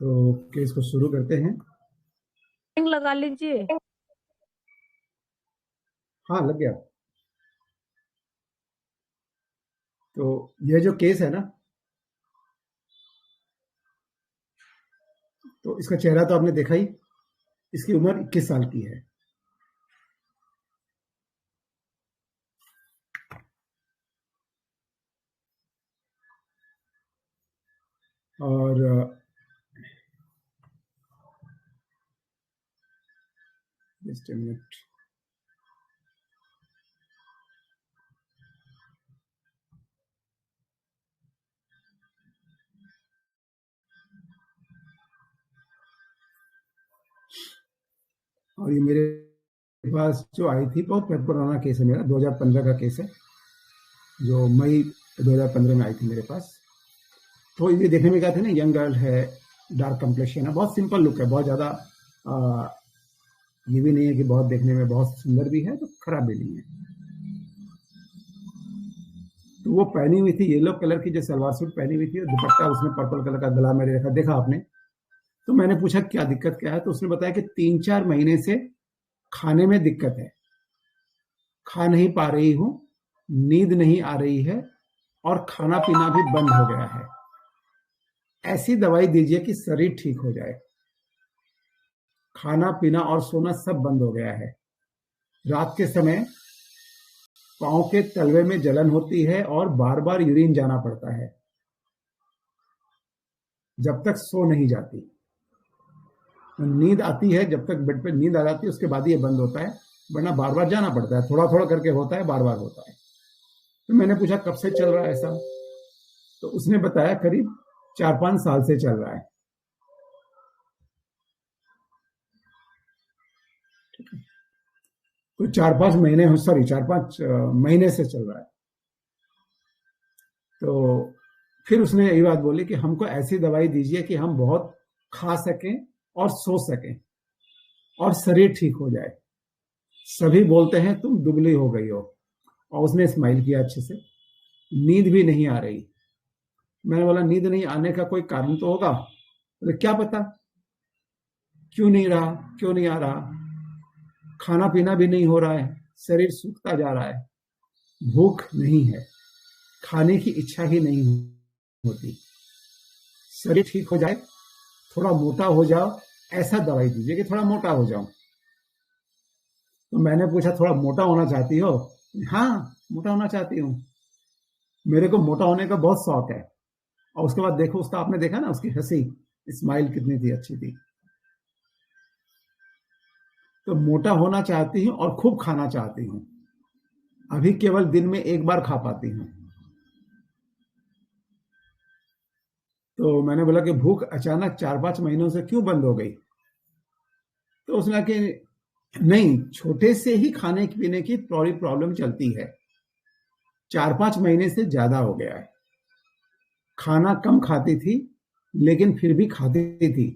तो केस को शुरू करते हैं। लगा लीजिए। हाँ, लग गया। तो यह जो केस है ना, तो इसका चेहरा तो आपने देखा ही। इसकी उम्र 21 साल की है और जस्ट अ मिनट। और ये मेरे पास जो आई थी बहुत पुराना केस है मेरा, 2015 का केस है, जो मई 2015 में आई थी मेरे पास। तो ये देखने में क्या थे ना, यंग गर्ल है, डार्क कम्प्लेक्शन है, बहुत सिंपल लुक है, बहुत ज़्यादा ये भी नहीं है कि बहुत देखने में बहुत सुंदर भी है तो खराब भी नहीं है। तो वो पहनी हुई थी येलो कलर की जो सलवार सूट पहनी हुई थी और दुपट्टा उसने पर्पल कलर का गला मेरे रखा, देखा आपने। तो मैंने पूछा क्या दिक्कत क्या है, तो उसने बताया कि 3-4 महीने से खाने में दिक्कत है, खा नहीं पा रही हूँ, नींद नहीं आ रही है और खाना पीना भी बंद हो गया है। ऐसी दवाई दीजिए कि शरीर ठीक हो जाए। खाना पीना और सोना सब बंद हो गया है। रात के समय पांव के तलवे में जलन होती है और बार बार यूरिन जाना पड़ता है जब तक सो नहीं जाती। नींद आती है, जब तक बेड पे नींद आ जाती है उसके बाद ये बंद होता है, वरना बार बार जाना पड़ता है, थोड़ा थोड़ा करके होता है, बार बार होता है। तो मैंने पूछा कब से चल रहा है ऐसा, तो उसने बताया करीब 4-5 साल से चल रहा है। तो 4-5 महीने, सॉरी 4-5 महीने से चल रहा है। तो फिर उसने यही बात बोली कि हमको ऐसी दवाई दीजिए कि हम बहुत खा सकें और सो सकें और शरीर ठीक हो जाए। सभी बोलते हैं तुम दुबली हो गई हो। और उसने स्माइल किया अच्छे से। नींद भी नहीं आ रही। मैंने बोला नींद नहीं आने का कोई कारण तो होगा। बोले क्या पता क्यों नहीं रहा, क्यों नहीं आ रहा। खाना पीना भी नहीं हो रहा है, शरीर सूखता जा रहा है, भूख नहीं है, खाने की इच्छा ही नहीं होती। शरीर ठीक हो जाए, थोड़ा मोटा हो जाओ, ऐसा दवाई दीजिए कि थोड़ा मोटा हो जाऊं। तो मैंने पूछा थोड़ा मोटा होना चाहती हो? हाँ, मोटा होना चाहती हूँ, मेरे को मोटा होने का बहुत शौक है। और उसके बाद देखो उसका, आपने देखा ना उसकी हंसी, स्माइल कितनी थी, अच्छी थी। तो मोटा होना चाहती हूँ और खूब खाना चाहती हूँ। अभी केवल दिन में एक बार खा पाती हूँ। तो मैंने बोला कि भूख अचानक 4-5 महीनों से क्यों बंद हो गई? तो उसने कहा कि नहीं, छोटे से ही खाने पीने की थोड़ी प्रॉब्लम चलती है, 4-5 महीने से ज्यादा हो गया है। खाना कम खाती थी लेकिन फिर भी खाती थी,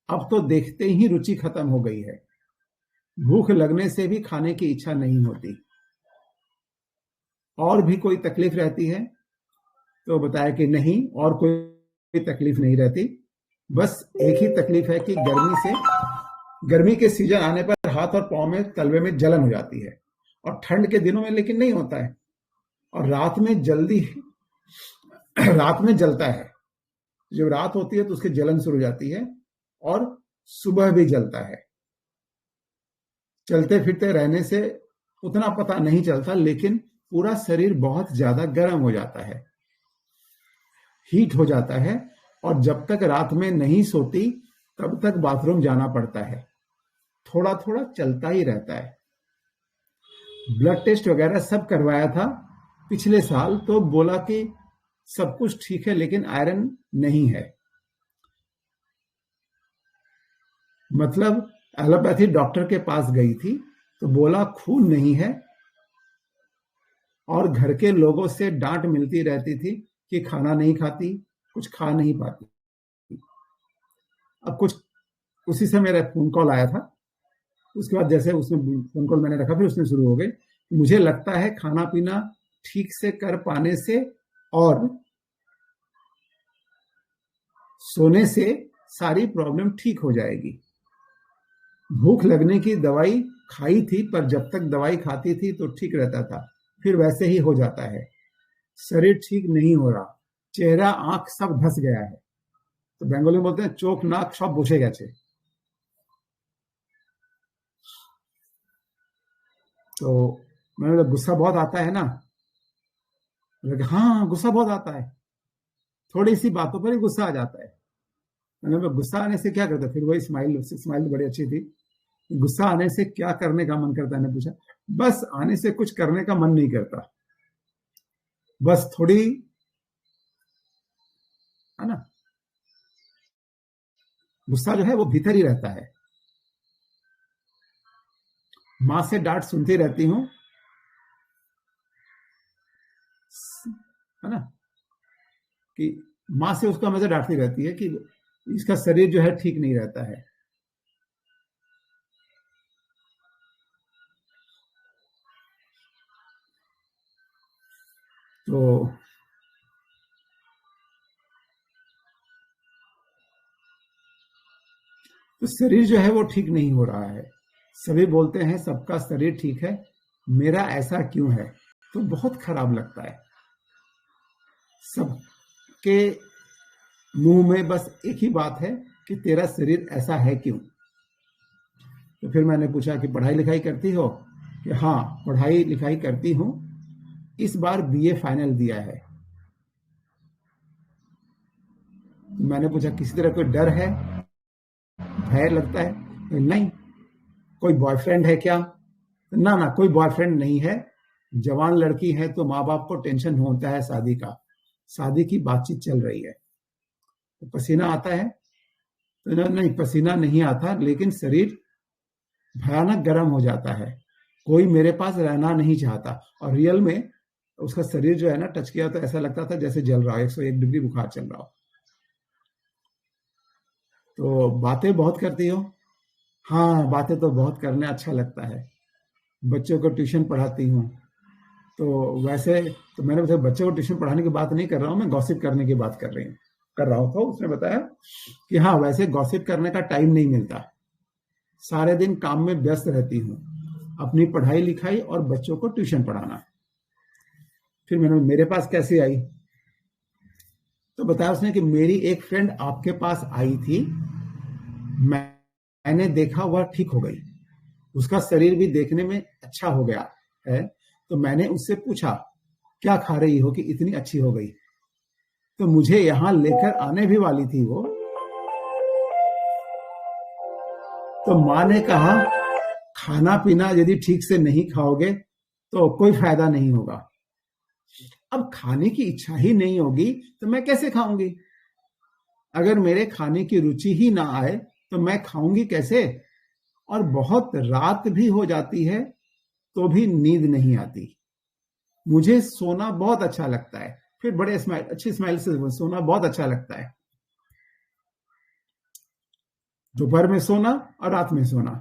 अब तो देखते ही रुचि खत्म हो गई है। भूख लगने से भी खाने की इच्छा नहीं होती। और भी कोई तकलीफ रहती है? तो बताया कि नहीं, और कोई तकलीफ नहीं रहती, बस एक ही तकलीफ है कि गर्मी के सीजन आने पर हाथ और पांव में तलवे में जलन हो जाती है, और ठंड के दिनों में लेकिन नहीं होता है। और रात में जलता है, जब रात होती है तो उसकी जलन शुरू हो जाती है, और सुबह भी जलता है। चलते फिरते रहने से उतना पता नहीं चलता, लेकिन पूरा शरीर बहुत ज्यादा गर्म हो जाता है, हीट हो जाता है, और जब तक रात में नहीं सोती तब तक बाथरूम जाना पड़ता है, थोड़ा थोड़ा चलता ही रहता है। ब्लड टेस्ट वगैरह सब करवाया था पिछले साल, तो बोला कि सब कुछ ठीक है लेकिन आयरन नहीं है। मतलब एलोपैथी डॉक्टर के पास गई थी तो बोला खून नहीं है, और घर के लोगों से डांट मिलती रहती थी कि खाना नहीं खाती, कुछ खा नहीं पाती। अब कुछ उसी से मेरा फोन कॉल आया था। उसके बाद जैसे उसने फोन कॉल मैंने रखा, फिर उसने शुरू हो गई, मुझे लगता है खाना पीना ठीक से कर पाने से और सोने से सारी प्रॉब्लम ठीक हो जाएगी। भूख लगने की दवाई खाई थी, पर जब तक दवाई खाती थी तो ठीक रहता था, फिर वैसे ही हो जाता है। शरीर ठीक नहीं हो रहा, चेहरा आंख सब धस गया है। तो बंगाली में बोलते हैं चोख नाक सब बसे গেছে। तो मैंने बोला गुस्सा बहुत आता है ना? बोले हाँ गुस्सा बहुत आता है, थोड़ी सी बातों पर ही गुस्सा आ जाता है। मैंने बोला गुस्सा आने से क्या करता है? फिर वही स्माइल बड़ी अच्छी थी। गुस्सा आने से क्या करने का मन करता है? मैंने पूछा। बस आने से कुछ करने का मन नहीं करता, बस थोड़ी, है ना, गुस्सा जो है वो भीतर ही रहता है। मां से डांट सुनती रहती हूँ, है ना, कि मां से उसको हमेशा डांटती रहती है कि इसका शरीर जो है ठीक नहीं रहता है। तो शरीर जो है वो ठीक नहीं हो रहा है। सभी बोलते हैं सबका शरीर ठीक है, मेरा ऐसा क्यों है? तो बहुत खराब लगता है। सबके मुंह में बस एक ही बात है कि तेरा शरीर ऐसा है क्यों? तो फिर मैंने पूछा कि पढ़ाई लिखाई करती हो? कि हाँ पढ़ाई लिखाई करती हूँ, इस बार बीए फाइनल दिया है। तो मैंने पूछा किसी तरह कोई डर है, भय लगता है? नहीं। कोई बॉयफ्रेंड है क्या? ना ना कोई बॉयफ्रेंड नहीं है, जवान लड़की है तो माँ बाप को टेंशन होता है शादी का, शादी की बातचीत चल रही है। तो पसीना आता है? तो नहीं पसीना नहीं आता, लेकिन शरीर भयानक गर्म हो जाता है, कोई मेरे पास रहना नहीं चाहता। और रियल में उसका शरीर जो है ना टच किया तो ऐसा लगता था जैसे जल रहा हो, 101 डिग्री बुखार चल रहा हो। तो बातें बहुत करती हो? हाँ बातें तो बहुत करने अच्छा लगता है, बच्चों को ट्यूशन पढ़ाती हूँ। तो वैसे तो मैंने बताया बच्चों को ट्यूशन पढ़ाने की बात नहीं कर रहा हूँ, मैं गॉसिप करने की बात कर रहा हूँ। तो उसने बताया कि हाँ वैसे गॉसिप करने का टाइम नहीं मिलता, सारे दिन काम में व्यस्त रहती हूँ, अपनी पढ़ाई लिखाई और बच्चों को ट्यूशन पढ़ाना। फिर मैंने मेरे पास कैसे आई? तो बताया उसने कि मेरी एक फ्रेंड आपके पास आई थी, मैंने देखा वह ठीक हो गई, उसका शरीर भी देखने में अच्छा हो गया है। तो मैंने उससे पूछा क्या खा रही हो कि इतनी अच्छी हो गई? तो मुझे यहां लेकर आने भी वाली थी वो, तो मां ने कहा खाना पीना यदि ठीक से नहीं खाओगे तो कोई फायदा नहीं होगा। अब खाने की इच्छा ही नहीं होगी तो मैं कैसे खाऊंगी? अगर मेरे खाने की रुचि ही ना आए तो मैं खाऊंगी कैसे? और बहुत रात भी हो जाती है तो भी नींद नहीं आती। मुझे सोना बहुत अच्छा लगता है, फिर बड़े अच्छी स्माइल से सोना बहुत अच्छा लगता है। दोपहर में सोना और रात में सोना।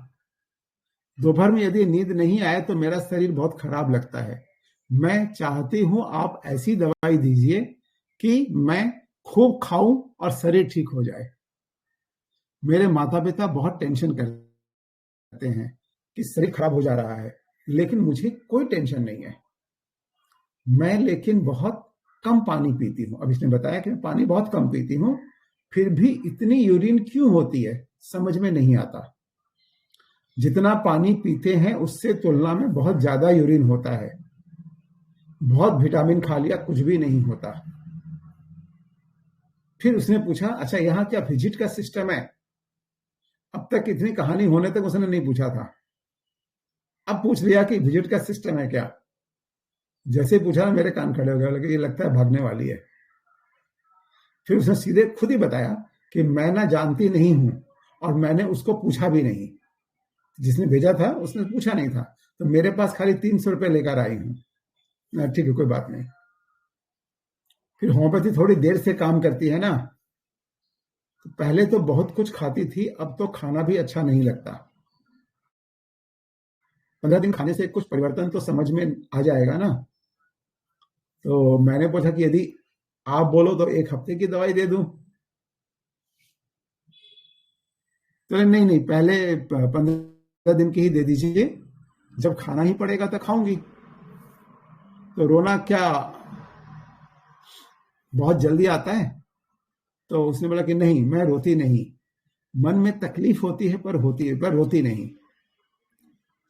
दोपहर में यदि नींद नहीं आए तो मेरा शरीर बहुत खराब लगता है। मैं चाहती हूं आप ऐसी दवाई दीजिए कि मैं खूब खाऊं और शरीर ठीक हो जाए। मेरे माता पिता बहुत टेंशन करते हैं कि शरीर खराब हो जा रहा है, लेकिन मुझे कोई टेंशन नहीं है। मैं लेकिन बहुत कम पानी पीती हूँ। अब इसने बताया कि मैं पानी बहुत कम पीती हूँ, फिर भी इतनी यूरिन क्यों होती है समझ में नहीं आता। जितना पानी पीते हैं उससे तुलना में बहुत ज्यादा यूरिन होता है। बहुत विटामिन खा लिया कुछ भी नहीं होता। फिर उसने पूछा अच्छा यहाँ क्या विजिट का सिस्टम है? अब तक इतनी कहानी होने तक उसने नहीं पूछा था, अब पूछ लिया कि विजिट का सिस्टम है क्या। जैसे पूछा मेरे कान खड़े हो गए, लगे ये लगता है भागने वाली है। फिर उसने सीधे खुद ही बताया कि मैं ना जानती नहीं हूं और मैंने उसको पूछा भी नहीं, जिसने भेजा था उसने पूछा नहीं था, तो मेरे पास खाली 300 रुपए लेकर आई हूं। ठीक है कोई बात नहीं। फिर होम्योपैथी थोड़ी देर से काम करती है ना, तो पहले तो बहुत कुछ खाती थी, अब तो खाना भी अच्छा नहीं लगता। 15 दिन खाने से कुछ परिवर्तन तो समझ में आ जाएगा ना। तो मैंने पूछा कि यदि आप बोलो तो 1 हफ्ते की दवाई दे दूं। तो नहीं नहीं, पहले 15 दिन की ही दे दीजिए, जब खाना ही पड़ेगा तो खाऊंगी। तो रोना क्या बहुत जल्दी आता है? तो उसने बोला कि नहीं, मैं रोती नहीं, मन में तकलीफ होती है पर रोती नहीं।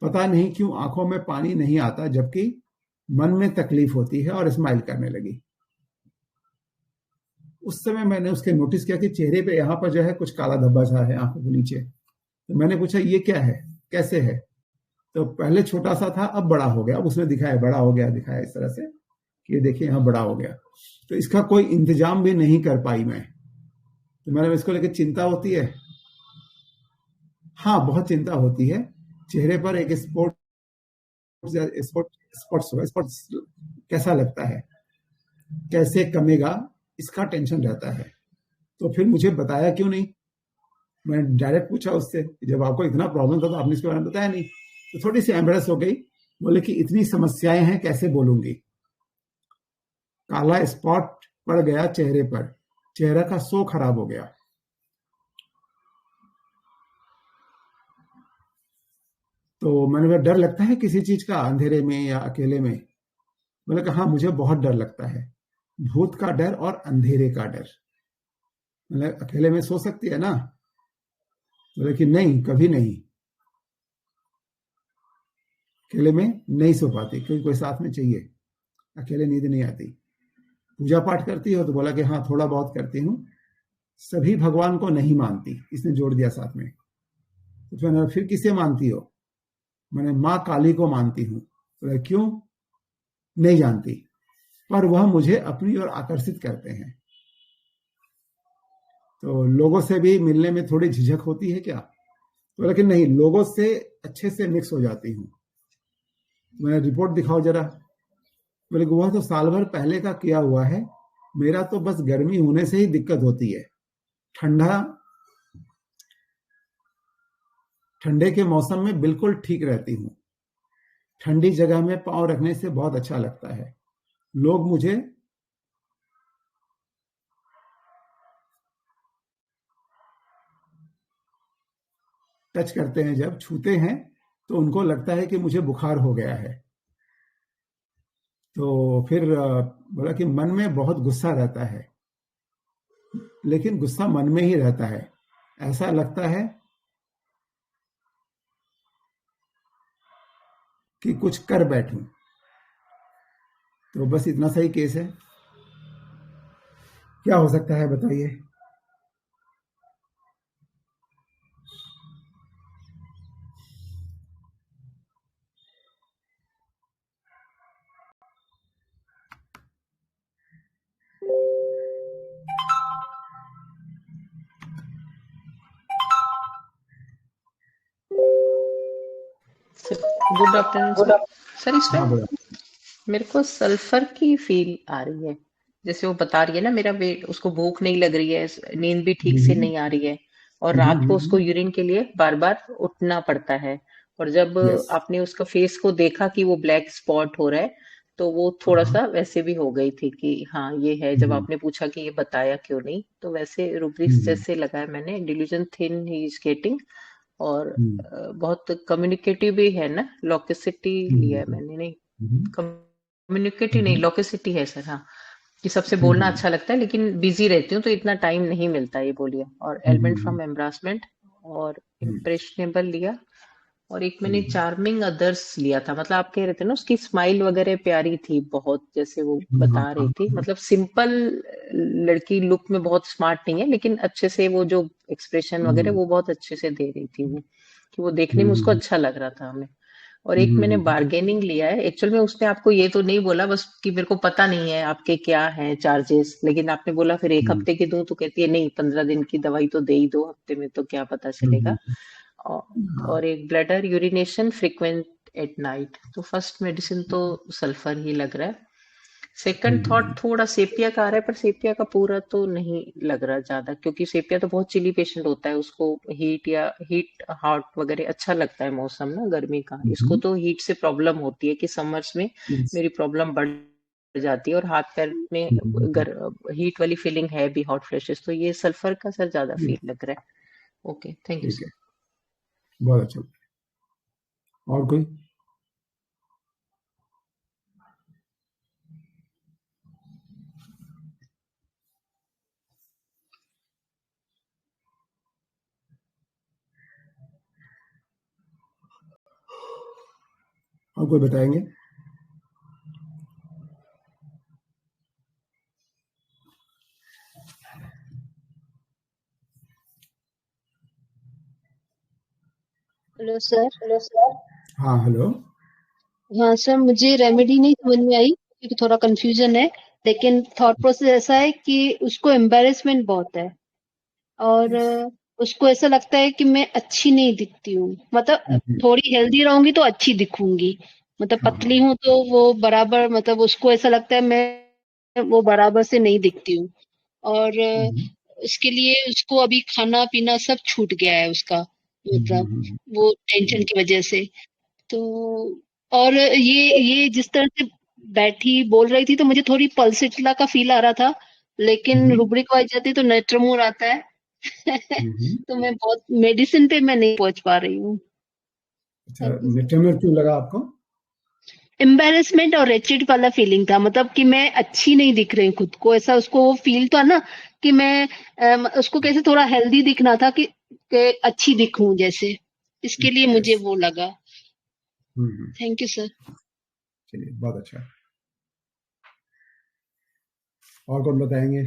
पता नहीं क्यों आंखों में पानी नहीं आता, जबकि मन में तकलीफ होती है, और स्माइल करने लगी। उस समय मैंने उसके नोटिस किया कि चेहरे पे यहाँ पर जो है कुछ काला धब्बा सा है आंखों के नीचे। तो मैंने पूछा ये क्या है, कैसे है? तो पहले छोटा सा था, अब बड़ा हो गया। अब उसने दिखाया, बड़ा हो गया, दिखाया इस तरह से कि ये देखिए यहाँ बड़ा हो गया। तो इसका कोई इंतजाम भी नहीं कर पाई मैं। तो मैंने इसको लेकर चिंता होती है? हाँ, बहुत चिंता होती है। चेहरे पर एक स्पॉट्स कैसा लगता है, कैसे कमेगा, इसका टेंशन रहता है। तो फिर मुझे बताया क्यों नहीं? मैं डायरेक्ट पूछा उससे, जब आपको इतना प्रॉब्लम था तो आपने इसके बारे में बताया नहीं। तो थोड़ी सी एम्बेरस हो गई, बोले कि इतनी समस्याएं हैं, कैसे बोलूंगी। काला स्पॉट पड़ गया चेहरे पर, चेहरा का सो खराब हो गया। तो मैंने कहा डर लगता है किसी चीज का, अंधेरे में या अकेले में? मैंने कहा हाँ, मुझे बहुत डर लगता है, भूत का डर और अंधेरे का डर। मैंने अकेले में सो सकती है ना? बोले कि नहीं, कभी नहीं, अकेले में नहीं सो पाती, क्योंकि कोई साथ में चाहिए, अकेले नींद नहीं आती। पूजा पाठ करती हो? तो बोला कि हाँ, थोड़ा बहुत करती हूँ, सभी भगवान को नहीं मानती। इसने जोड़ दिया साथ में। तो फिर किसे मानती हो? मैंने माँ काली को मानती हूँ। बोला क्यों? नहीं जानती, पर वह मुझे अपनी ओर आकर्षित करते हैं। तो लोगों से भी मिलने में थोड़ी झिझक होती है क्या? तो लेकिन नहीं, लोगों से अच्छे से मिक्स हो जाती हूँ। मैंने रिपोर्ट दिखाओ जरा। बोले कि वह तो साल भर पहले का किया हुआ है, मेरा तो बस गर्मी होने से ही दिक्कत होती है। ठंडा ठंडे के मौसम में बिल्कुल ठीक रहती हूँ। ठंडी जगह में पांव रखने से बहुत अच्छा लगता है। लोग मुझे टच करते हैं, जब छूते हैं तो उनको लगता है कि मुझे बुखार हो गया है। तो फिर बोला कि मन में बहुत गुस्सा रहता है, लेकिन गुस्सा मन में ही रहता है, ऐसा लगता है कि कुछ कर बैठूं। तो बस इतना सही केस है। क्या हो सकता है बताइए? Good afternoon sir. सर हाँ इसमें बोला। मेरे को सल्फर की फील आ रही है, जैसे वो बता रही है ना, मेरा वेट, उसको भूख नहीं लग रही है, नींद भी ठीक से नहीं आ रही है, और रात को उसको यूरिन के लिए बार बार उठना पड़ता है। और जब यस। आपने उसका फेस को देखा कि वो ब्लैक स्पॉट हो रहा है, तो वो थोड़ा सा वैसे भी हो गई थी कि हाँ ये है। जब आपने पूछा कि ये बताया क्यों नहीं, तो वैसे रूब्रिक्स जैसे लगा है मैंने, delusion thin he is getting. और बहुत कम्युनिकेटिव भी है ना, लॉकेसिटी लिया है मैंने, नहीं कम्युनिकेटिव नहीं, लॉकेसिटी है सर, हाँ। कि सबसे बोलना अच्छा लगता है, लेकिन बिजी रहती हूँ तो इतना टाइम नहीं मिलता, ये बोलिए। और एलिमेंट फ्रॉम एम्ब्रासमेंट और इम्प्रेशनेबल लिया। और एक मैंने चार्मिंग अदर्स लिया था, मतलब आप कह रहे थे ना उसकी स्माइल वगैरह प्यारी थी बहुत, जैसे वो बता रही थी, मतलब सिंपल लड़की लुक में, बहुत स्मार्ट नहीं है, लेकिन अच्छे से वो जो एक्सप्रेशन वगैरह वो बहुत अच्छे से दे रही थी वो, कि वो देखने में उसको अच्छा लग रहा था हमें। और एक मैंने बार्गेनिंग लिया है, एक्चुअल में उसने आपको ये तो नहीं बोला, बस कि मेरे को पता नहीं है आपके क्या हैं चार्जेस, लेकिन आपने बोला फिर 1 हफ्ते की दूं, तो कहती है नहीं 15 दिन की दवाई तो दे ही दो, हफ्ते में तो क्या पता चलेगा। औ- और एक bladder urination frequent at night, तो फर्स्ट मेडिसिन तो सल्फर ही लग रहा है। सेकंड थॉट थोड़ा सेपिया का आ रहा है, पर सेपिया का पूरा तो नहीं लग रहा ज्यादा, क्योंकि सेपिया तो बहुत चिली पेशेंट होता है, उसको हीट या हीट हार्ट वगैरह अच्छा लगता है मौसम ना गर्मी का। इसको तो हीट से प्रॉब्लम होती है कि समर्स में मेरी प्रॉब्लम बढ़ जाती है, और हाथ पैर में हीट वाली फीलिंग है भी, हॉट फ्लैशेस, तो ये सल्फर का सर ज्यादा फील लग रहा है। ओके, थैंक यू ठीक सर। है, बहुत अच्छा। और कोई? और कोई बताएंगे? Hello sir. हाँ, हेलो। हाँ सर, मुझे रेमेडी नहीं समझ में आई क्योंकि थोड़ा कंफ्यूजन है, लेकिन थॉट प्रोसेस ऐसा है कि उसको एम्बैरेसमेंट बहुत है और उसको ऐसा लगता है कि मैं अच्छी नहीं दिखती हूँ, मतलब हम्म, थोड़ी हेल्दी रहूंगी तो अच्छी दिखूंगी, मतलब हाँ, पतली हाँ। हूँ तो वो बराबर, मतलब उसको ऐसा लगता है मैं वो बराबर से नहीं दिखती हूँ और हम्म, उसके लिए उसको अभी खाना पीना सब छूट गया है उसका, मतलब हम्म, वो टेंशन की वजह से। तो और ये जिस तरह से बैठी बोल रही थी तो मुझे थोड़ी पल्सिटला का फील आ रहा था, लेकिन हम्म, रुब्रिक वाइज जाती तो नेट्रमोर आता है। हम्म। तो मैं बहुत मेडिसिन पे मैं नहीं पहुंच पा रही हूँ। अच्छा, थैंक यू सर। नेटवर्क क्यों लगा आपको? एम्बेरसमेंट और रेचेड वाला फीलिंग था, मतलब कि मैं अच्छी नहीं दिख रही खुद को, ऐसा उसको वो फील था ना कि मैं उसको कैसे थोड़ा हेल्दी दिखना था कि अच्छी दिखूं जैसे, इसके लिए मुझे यस। वो लगा। हम्म। Thank you sir. चलिए, बहुत अच्छा। और कौन बताएंगे?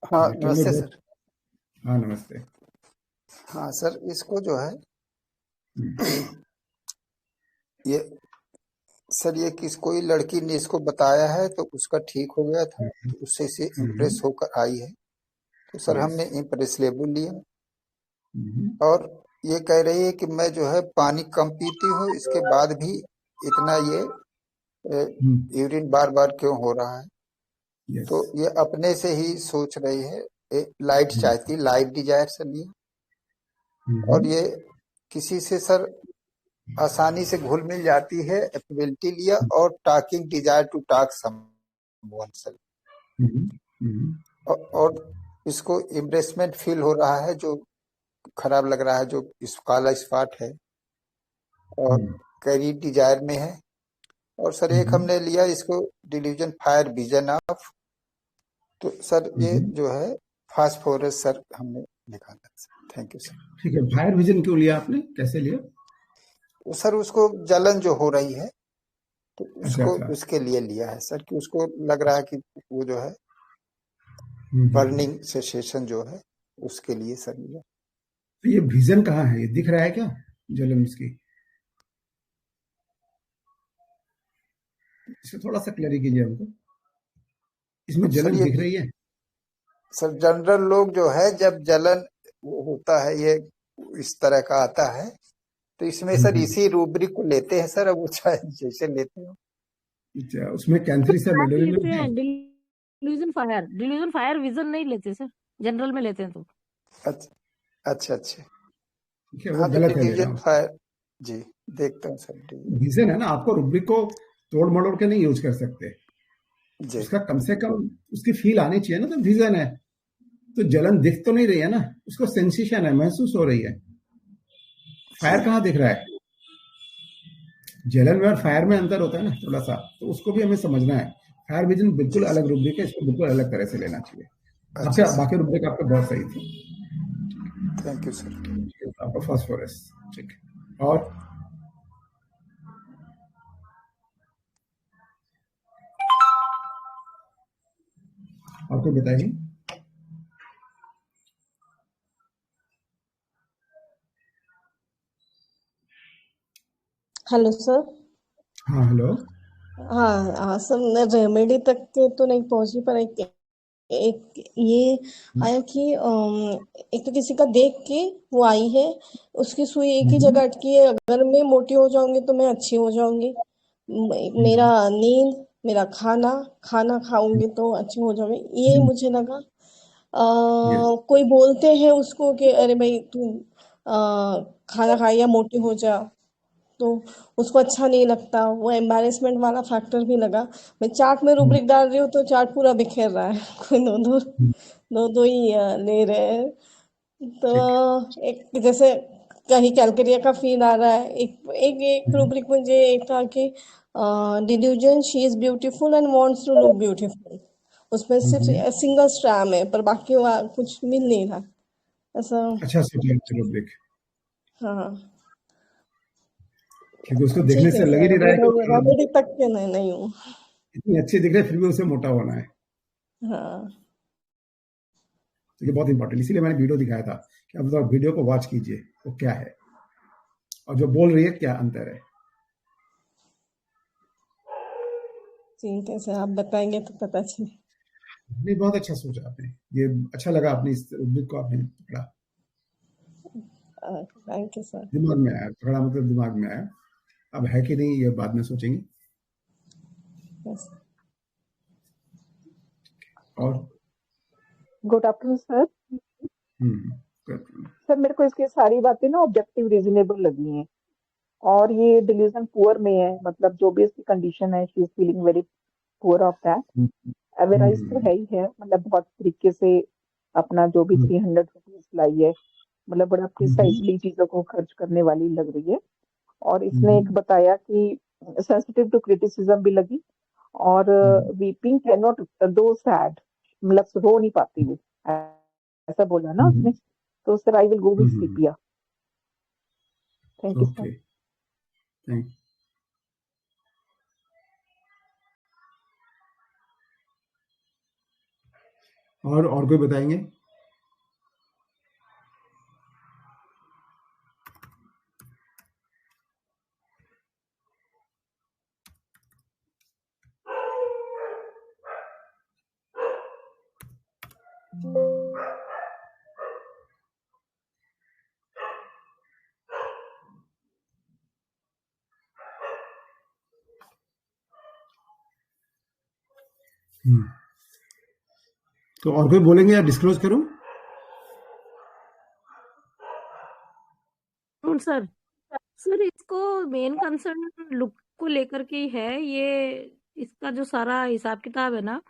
हाँ, नेटवर्क में नमस्ते बहुत। सर। हाँ, नमस्ते। हाँ सर, इसको जो है हम्म, ये सर, ये किस कोई लड़की ने इसको बताया है तो उसका ठीक हो गया था, तो उससे इसे इम्प्रेस होकर आई है। तो सर यस। हमने इम्प्रेस लेबल लिया हम्म, और ये कह रही है कि मैं जो है पानी कम पीती हूँ, इसके बाद भी इतना ये यूरिन बार बार क्यों हो रहा है। यस। तो ये अपने से ही सोच रही है, लाइट चाहती, लाइट डिजायर से लिया और ये किसी से सर आसानी से घुल मिल जाती है, एबिलिटी लिया और talking desire to talk someone sir. और इसको एम्ब्रेसमेंट फील हो रहा है, जो खराब लग रहा है, जो इस काला स्पॉट है और कैरी डिजायर में है। और सर एक हमने लिया इसको डिल्यूजन फायर विजन ऑफ, तो सर ये जो है फास्फोरस सर हमने लिखा था सर। Thank you sir. ठीक है, फायर विजन क्यों लिया आपने, कैसे लिया? तो सर उसको जलन जो हो रही है तो अच्छा, उसको अच्छा। उसके लिए लिया है सर, कि उसको लग रहा है कि वो जो है हम्म। बर्निंग सेंसेशन जो है उसके लिए सर लिया। तो ये विजन कहाँ है, ये दिख रहा है क्या, जलन इसकी? इसे थोड़ा सा क्लियर कीजिए हमको। इसमें सर जलन ये दिख रही है? सर जनरल लोग जो है जब जलन वो होता है, ये इस तरह का आता है, तो इसमें सर हम्म। इसी रूब्रिक को लेते हैं सर, अब वो चाहे जैसे लेते हो। अच्छा, उसमें कैंथ्रिस या फायर मेडोनिन लेते है? हैं, डिल्यूजन फायर विजन नहीं लेते सर, जनरल में लेते हैं तो। अच्छा अच्छा अच्छा। ठीक है, वो हाँ तो गलत है लेना डिलीजन उसको। फायर, जी देखता हूँ सर डिलीजन। विजन है ना, आपको रुब्रिक को तोड़ मड़ोड़ के नहीं यूज कर सकते। जी उसका कम से कम उसकी फील आनी चाहिए ना, तो विजन है। तो जलन दिख तो नहीं रही है ना, उसको सेंसेशन है, महसूस हो रही है। जी फायर कहाँ दिख रहा है? जलन में और फायर में अंतर होता है ना थोड़ा सा, तो उसको भी हमें समझना है। फायर विजन बिल्कुल जी अलग रुब्रिक है, इसको बिल्कुल अलग तरह से लेना चाहिए। अच्छा आपके सर, बाकी रुब्रिक आपके बहुत सही थी। Thank you sir. आपका फास्फोरस। ठीक है। और आपको बताइए। Hello sir. हाँ, हेलो। हाँ हाँ सर, मैं रेमेडी तक के तो नहीं पहुंची, पर एक ये आया कि एक तो किसी का देख के वो आई है, उसकी सुई एक ही जगह अटकी है, अगर मैं मोटी हो जाऊंगी तो मैं अच्छी हो जाऊंगी। मेरा नींद, मेरा खाना, खाना खाऊंगी तो अच्छी हो जाऊंगी, ये मुझे लगा। यस। कोई बोलते हैं उसको कि अरे भाई तू खाना खा या मोटी हो जा, तो उसको अच्छा नहीं लगता, वो एम्बैरेसमेंट वाला फैक्टर भी लगा। मैं चार्ट में रूब्रिक डाल रही हूँ तो चार्ट पूरा बिखेर रहा है कोई दो दो ही ले रहे हैं। तो ठीक। एक जैसे कहीं कैलकारिया का फील आ रहा है। एक एक एक रूब्रिक मुझे एक था कि delusion she is beautiful and wants to look beautiful, उसमें सिर्फ सिंगल स्ट्रैम है पर बाकी कुछ मिल नहीं रहा ऐसा। अच्छा सोचिए रुब्रिक, हाँ क्योंकि उसको देखने ठीक है से लग ही सर, नहीं रहा है कि वो खाना रेमेडी तक के नहीं हूँ। इतनी अच्छी दिख रही है फिर भी उसे मोटा होना है। हाँ तो ये बहुत इंपॉर्टेंट, इसीलिए मैंने वीडियो दिखाया था कि अब आप वीडियो को वॉच कीजिए वो क्या है और जो बोल रही है क्या अंतर है। ठीक है सर, आप बताएंगे तो पता चले। नहीं, बहुत अच्छा सोचा आपने, ये अच्छा लगा आपने इस रुब्रिक को आपने पकड़ा, थैंक यू सर। दिमाग में आया, पकड़ा मतलब दिमाग में आया। अब है कि नहीं ये बाद में सोचेंगे। यस। और good afternoon sir. good. Sir मेरे को इसकी सारी बातें ना ऑब्जेक्टिव रीजनेबल लगी हैं, और ये डिल्यूजन पुअर में है, मतलब जो भी इसकी कंडीशन है she is feeling very poor of that. Average तो है ही है, मतलब बहुत तरीके से अपना जो भी 300 रुपीज लाई है, मतलब बड़ा प्रिसाइजली चीजों को खर्च करने वाली लग रही है। और इसने एक बताया कि सेंसिटिव टू क्रिटिसिज्म भी लगी, और वीपिंग कैन नॉट दो सैड, मतलब रो नहीं पाती वो, ऐसा बोला ना उसने। तो sir I will go with sepia. Thank you sir. Okay, thank. और कोई बताएंगे? तो और कोई बोलेंगे या डिस्क्लोज करूं? सर सर इसको मेन कंसर्न लुक को लेकर के ही है, ये इसका जो सारा हिसाब किताब है ना,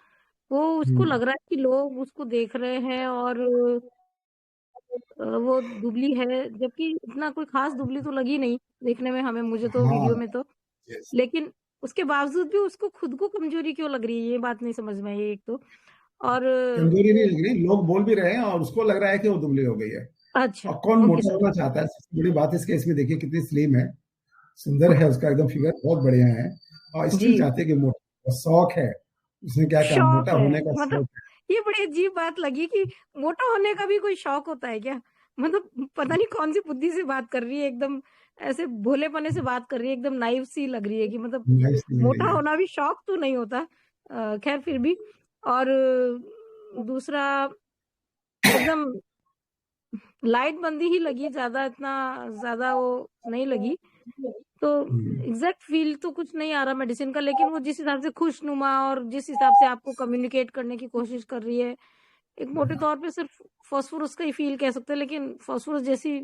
वो उसको लग रहा है कि लोग उसको देख रहे हैं और वो दुबली है, जबकि इतना कोई खास दुबली तो लगी नहीं देखने में हमें, मुझे तो वीडियो में तो। yes. लेकिन उसके बावजूद भी उसको खुद को कमजोरी क्यों लग रही है, ये बात नहीं समझ में आई एक तो। और कमजोरी नहीं लग रही, लोग बोल भी रहे हैं और उसको लग रहा है कि वो दुबली हो गई है। अच्छा, और कौन ओके मोटा सर। होना चाहता है? सबसे बड़ी बात इस केस में देखिए कितनी स्लिम है, सुंदर है, उसका एकदम फिगर बहुत बढ़िया है और स्टिल जी, चाहते हैं कि मोटा, शौक है। उसने क्या कहा, शौक मोटा है, होने का मतलब शौक है। ये बड़ी अजीब बात लगी कि मोटा होने का भी कोई शौक होता है क्या? मतलब पता नहीं कौन सी बुद्धि से बात कर रही है, एकदम ऐसे भोलेपने से बात कर रही है, एकदम नाइव सी लग रही है कि मतलब नाइस लग रही मोटा है। होना भी शौक तो नहीं होता। खैर फिर भी। और दूसरा एकदम लाइट बंदी ही लगी, ज्यादा इतना ज्यादा वो नहीं लगी। तो एग्जैक्ट फील तो कुछ नहीं आ रहा मेडिसिन का, लेकिन वो जिस हिसाब से खुशनुमा और जिस हिसाब से आपको कम्युनिकेट करने की कोशिश कर रही है, एक मोटे तौर पे सिर्फ फास्फोरस का ही फील कह सकते हैं, लेकिन फास्फोरस जैसी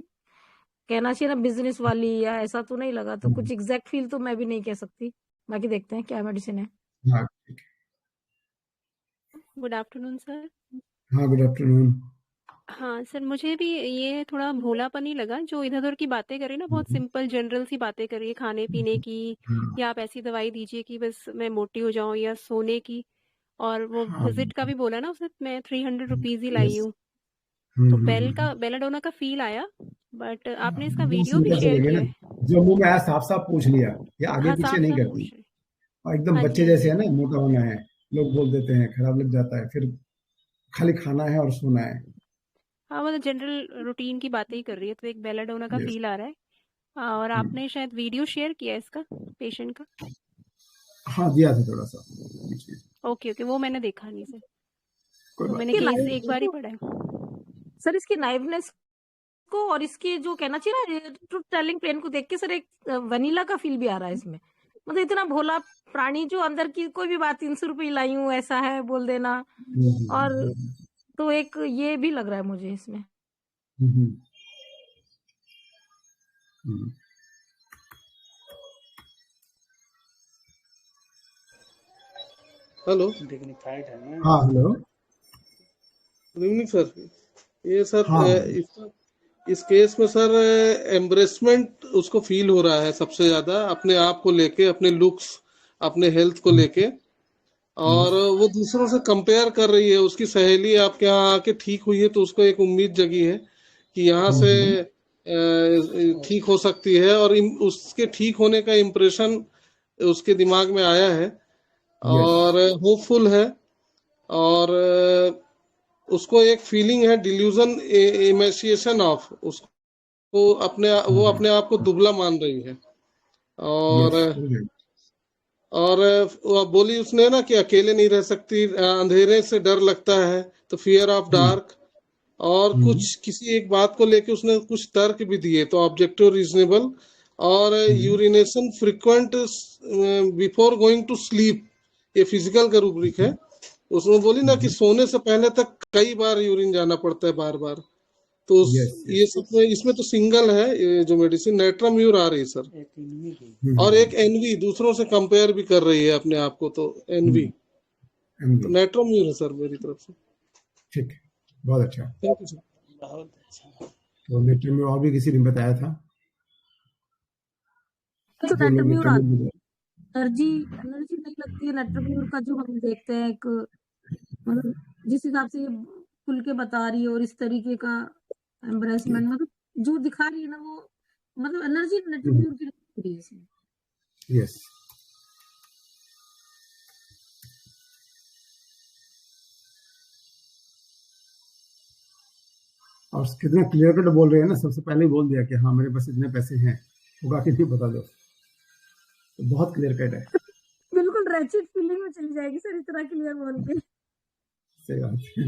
कहना चाहिए ना बिजनेस वाली, या ऐसा तो नहीं लगा। तो कुछ एग्जैक्ट फील तो मैं भी नहीं कह सकती, बाकी देखते हैं क्या मेडिसिन है। हाँ ठीक है। Good afternoon sir. हाँ गुड आफ्टरनून। हाँ सर, मुझे भी ये थोड़ा भोलापन ही लगा, जो इधर उधर की बातें करी ना, बहुत सिंपल जनरल सी बातें करी है, खाने पीने की, या आप ऐसी दवाई दीजिए कि बस मैं मोटी हो जाऊं, या सोने की। और वो विजिट का भी बोला ना उसने, मैं 300 रुपीज ही लाई हूँ। तो बेलाडोना का फील आया, बट आपने इसका वीडियो भी शेयर लगे किया ना, है। जो मुंह में आया साफ साफ पूछ लिया, ये आगे हाँ, पीछे साफ नहीं साफ करती पूछ रहे। और एकदम हाँ जी, बच्चे हाँ जैसे जी। है ना, मोटा होना है, लोग बोल देते हैं, खराब लग जाता है, फिर खाली खाना है और सोना है। हाँ, मतलब जनरल रूटीन की बातें ही कर रही है, तो एक बेलाडोना का यस। फील आ रहा है। और आपने शायद वीडियो शेयर किया है इसका, पेशेंट का। हाँ दिया था थोड़ा सा बीच में। ओके ओके, वो मैंने देखा नहीं सर, कोई तो बात मैंने इसकी केस नाइव एक बार ही पढ़ा है। सर इसकी नाइवनेस को और इसके जो कहना चाहिए ना ट्रूथ टेलिंग पेन को देख के सर एक वनीला का फील भी आ रहा है इसमें। मतलब इतना भोला प्राणी जो अंदर की कोई भी बात 300 रुपये लाई हूँ ऐसा है बोल देना, और तो एक ये भी लग रहा है मुझे इसमें। हेलो, हाँ हेलो। Good evening sir. ये सर हाँ इस केस में सर एम्ब्रेसमेंट उसको फील हो रहा है सबसे ज्यादा, अपने आप को लेके, अपने लुक्स, अपने हेल्थ को लेके, और वो दूसरों से कंपेयर कर रही है। उसकी सहेली आपके यहाँ आके ठीक हुई है तो उसको एक उम्मीद जगी है कि यहाँ से ठीक हो सकती है, और उसके ठीक होने का इम्प्रेशन उसके दिमाग में आया है और होपफुल है, और उसको एक फीलिंग है डिल्यूजन इमेसिएशन ऑफ, उसको वो अपने आप को दुबला मान रही है। और वो बोली उसने ना कि अकेले नहीं रह सकती, अंधेरे से डर लगता है, तो फियर ऑफ डार्क, और कुछ किसी एक बात को लेके उसने कुछ तर्क भी दिए, तो ऑब्जेक्टिव, रीजनेबल, और urination frequent before going to sleep, ये फिजिकल का रूब्रिक है। उसमें बोली ना कि सोने से पहले तक कई बार यूरिन जाना पड़ता है, बार बार। तो ये सब में इसमें तो सिंगल है ये जो मेडिसिन नेट्राम्यूर आ रही है सर। और एक एनवी, दूसरों से कंपेयर भी कर रही है अपने आप को, तो एनवी, तो नेट्राम्यूर है सर मेरी तरफ से। ठीक है, बहुत अच्छा। Thank you sir. बहुत अच्छा। तो नेट्राम्यूर और भी किसी ने बताया था? तो नेट्राम्यूर एनर्जी नहीं लगती है नेट्राम्यूर का, जो हम देखते हैं एक, मतलब जिस हिसाब से ये खुल के बता रही है और इस तरीके का एम्ब्रेसमेंट, मतलब जो दिखा रही है ना, वो मतलब एनर्जी नेट्राम्यूर की लग रही है इसमें। यस। और कितने क्लियर कट बोल रहे हैं ना, सबसे पहले ही बोल दिया कि हाँ मेरे पास इतने पैसे हैं, होगा कि नहीं बता दो, तो बहुत क्लियर कट है। बिल्कुल रैचिड फीलिंग में चली जाएगी सर इतना क्लियर बोल के। सही बात है।